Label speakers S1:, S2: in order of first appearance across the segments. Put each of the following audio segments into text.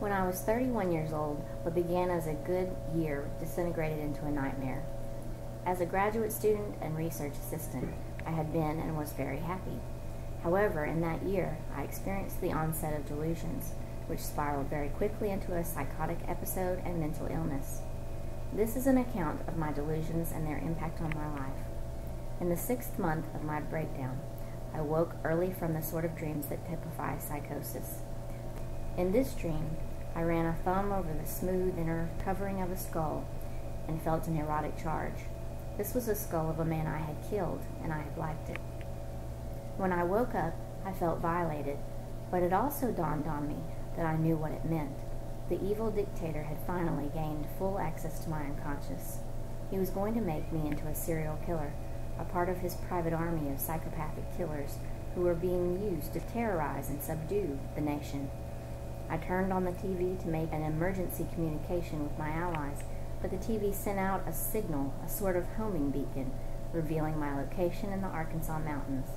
S1: When I was 31 years old, what began as a good year disintegrated into a nightmare. As a graduate student and research assistant, I had been and was very happy. However, in that year, I experienced the onset of delusions, which spiraled very quickly into a psychotic episode and mental illness. This is an account of my delusions and their impact on my life. In the 6th month of my breakdown, I woke early from the sort of dreams that typify psychosis. In this dream, I ran a thumb over the smooth inner covering of a skull and felt an erotic charge. This was the skull of a man I had killed, and I had liked it. When I woke up, I felt violated, but it also dawned on me that I knew what it meant. The evil dictator had finally gained full access to my unconscious. He was going to make me into a serial killer, a part of his private army of psychopathic killers who were being used to terrorize and subdue the nation. I turned on the TV to make an emergency communication with my allies, but the TV sent out a signal, a sort of homing beacon, revealing my location in the Arkansas mountains.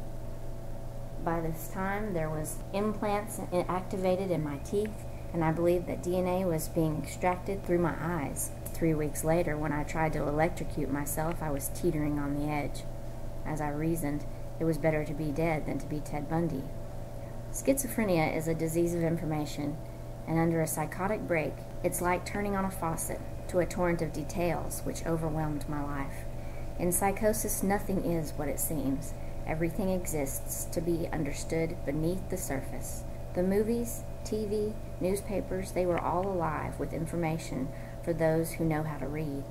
S1: By this time, there was implants activated in my teeth, and I believed that DNA was being extracted through my eyes. 3 weeks later, when I tried to electrocute myself, I was teetering on the edge. As I reasoned, it was better to be dead than to be Ted Bundy. Schizophrenia is a disease of information, and under a psychotic break, it's like turning on a faucet to a torrent of details which overwhelmed my life. In psychosis, nothing is what it seems. Everything exists to be understood beneath the surface. The movies, TV, newspapers, they were all alive with information for those who know how to read.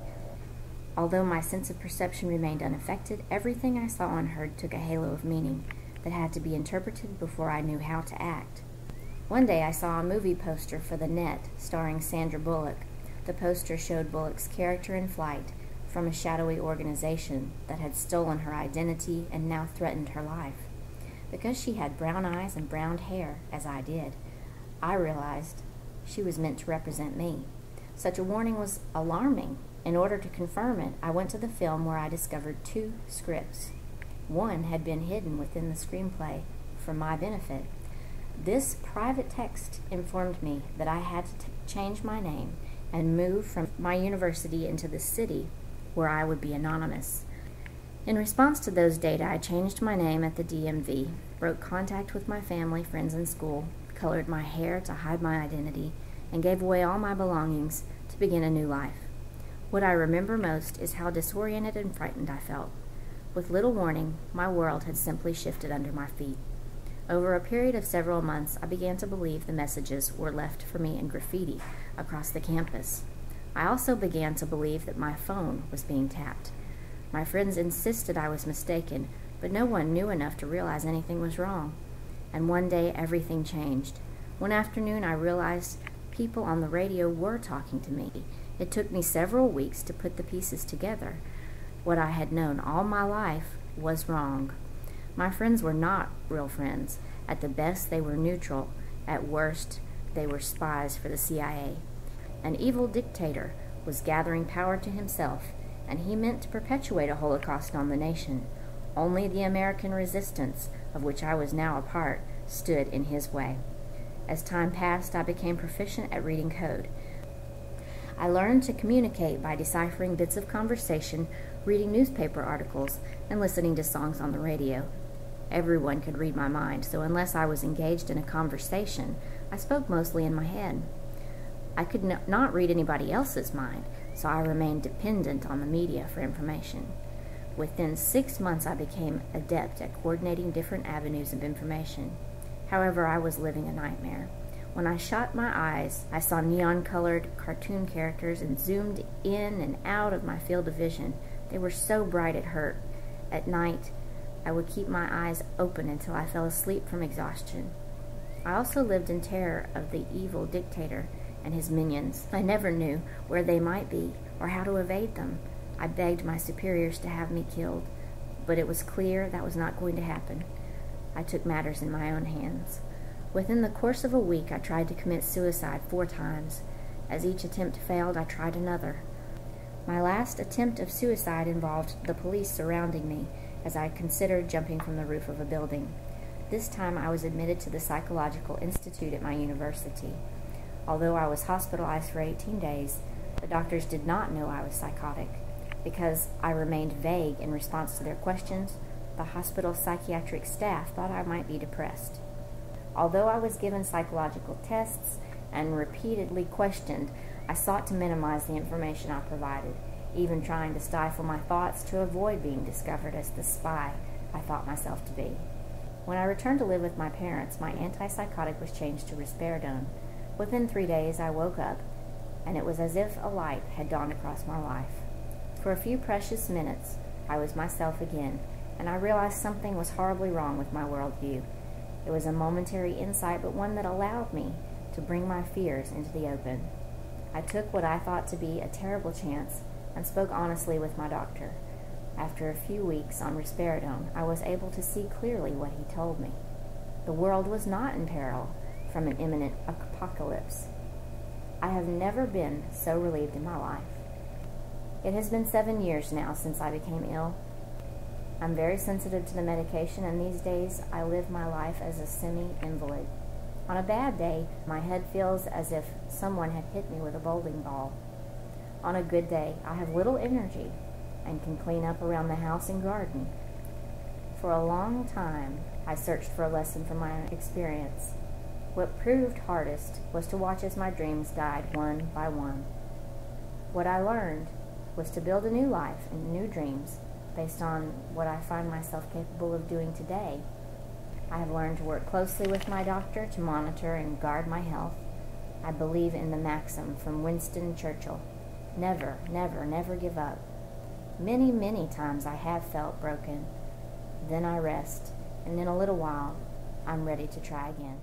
S1: Although my sense of perception remained unaffected, everything I saw and heard took a halo of meaning that had to be interpreted before I knew how to act. One day I saw a movie poster for The Net starring Sandra Bullock. The poster showed Bullock's character in flight from a shadowy organization that had stolen her identity and now threatened her life. Because she had brown eyes and brown hair, as I did, I realized she was meant to represent me. Such a warning was alarming. In order to confirm it, I went to the film where I discovered 2 scripts. One had been hidden within the screenplay for my benefit. This private text informed me that I had to change my name and move from my university into the city where I would be anonymous. In response to those data, I changed my name at the DMV, broke contact with my family, friends, and school, colored my hair to hide my identity, and gave away all my belongings to begin a new life. What I remember most is how disoriented and frightened I felt. With little warning, my world had simply shifted under my feet. Over a period of several months, I began to believe the messages were left for me in graffiti across the campus. I also began to believe that my phone was being tapped. My friends insisted I was mistaken, but no one knew enough to realize anything was wrong. And one day, everything changed. One afternoon, I realized people on the radio were talking to me. It took me several weeks to put the pieces together. What I had known all my life was wrong. My friends were not real friends. At the best, they were neutral. At worst, they were spies for the CIA. An evil dictator was gathering power to himself, and he meant to perpetuate a Holocaust on the nation. Only the American resistance, of which I was now a part, stood in his way. As time passed, I became proficient at reading code. I learned to communicate by deciphering bits of conversation, reading newspaper articles, and listening to songs on the radio. Everyone could read my mind, so unless I was engaged in a conversation, I spoke mostly in my head. I could not read anybody else's mind, so I remained dependent on the media for information. Within 6 months, I became adept at coordinating different avenues of information. However, I was living a nightmare. When I shut my eyes, I saw neon-colored cartoon characters and zoomed in and out of my field of vision. They were so bright it hurt. At night, I would keep my eyes open until I fell asleep from exhaustion. I also lived in terror of the evil dictator and his minions. I never knew where they might be or how to evade them. I begged my superiors to have me killed, but it was clear that was not going to happen. I took matters in my own hands. Within the course of a week, I tried to commit suicide 4 times. As each attempt failed, I tried another. My last attempt of suicide involved the police surrounding me as I considered jumping from the roof of a building. This time I was admitted to the Psychological Institute at my university. Although I was hospitalized for 18 days, the doctors did not know I was psychotic. Because I remained vague in response to their questions, the hospital psychiatric staff thought I might be depressed. Although I was given psychological tests and repeatedly questioned, I sought to minimize the information I provided, even trying to stifle my thoughts to avoid being discovered as the spy I thought myself to be. When I returned to live with my parents, my antipsychotic was changed to risperidone. Within 3 days, I woke up, and it was as if a light had dawned across my life. For a few precious minutes, I was myself again, and I realized something was horribly wrong with my worldview. It was a momentary insight, but one that allowed me to bring my fears into the open. I took what I thought to be a terrible chance and spoke honestly with my doctor. After a few weeks on risperidone, I was able to see clearly what he told me. The world was not in peril from an imminent apocalypse. I have never been so relieved in my life. It has been 7 years now since I became ill. I'm very sensitive to the medication, and these days I live my life as a semi-invalid. On a bad day, my head feels as if someone had hit me with a bowling ball. On a good day, I have little energy and can clean up around the house and garden. For a long time, I searched for a lesson from my experience. What proved hardest was to watch as my dreams died one by one. What I learned was to build a new life and new dreams based on what I find myself capable of doing today. I have learned to work closely with my doctor to monitor and guard my health. I believe in the maxim from Winston Churchill, never, never, never give up. Many, many times I have felt broken. Then I rest, and in a little while, I'm ready to try again.